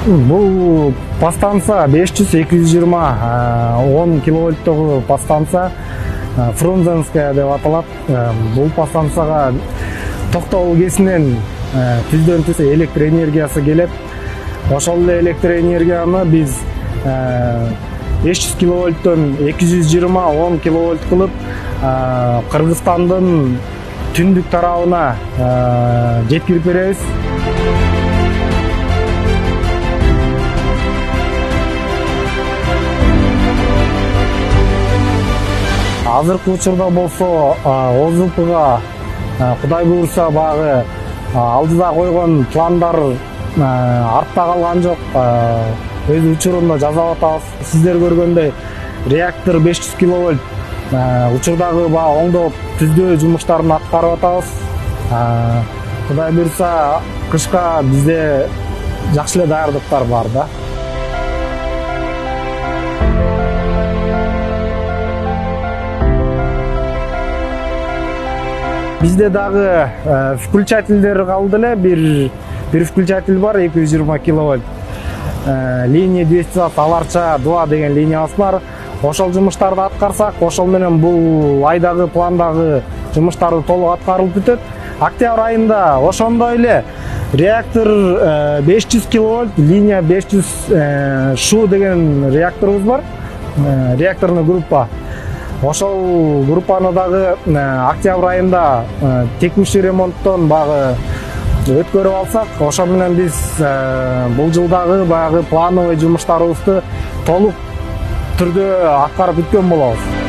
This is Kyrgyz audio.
Бул подстанция 500-220 10 киловольттогу подстанция Фрунзенская деп аталат. Бул подстанцияга токтогул кесинен түздөн түз электр энергиясы келет. Ошол эле электр энергияны биз 500 киловольттон 220 10 киловольт кылып Кыргызстандын түндүк тарабына жеткирип беребиз. Азыркы учурда болсо ОЗПга Кудай буйрса багы алдыда койгон пландар артта калган жок. Өз учурунда жасап атабыз. Сиздер көргөндөй реактор 500 киловольт учурдагы баягы оңдоп түздөө жумуштарын аткарып атабыз. Кудай буйрса кышка бизде жакшы эле даярдыктар бар да. Бизде дагы включательдер калды эле. Бир включатель бар 220 киловольт. Линия 220 аларча 2 деген линиябыз бар. Ошол жумуштарды аткарсак, ошол менен бул айдагы пландагы жумуштарды толук аткарылып бүтөт. Октябрь айында ошондой эле реактор 500 киловольт, линия 500 шу деген реакторубуз бар. Реакторный группа. Ошол группаны дагы октябрь айында текущий ремонттон багы өткөрүп алсак, ошол менен биз бул жылдагы баягы плановый жумуштарыбызды толук түрдө аткарып бүткөн болобуз.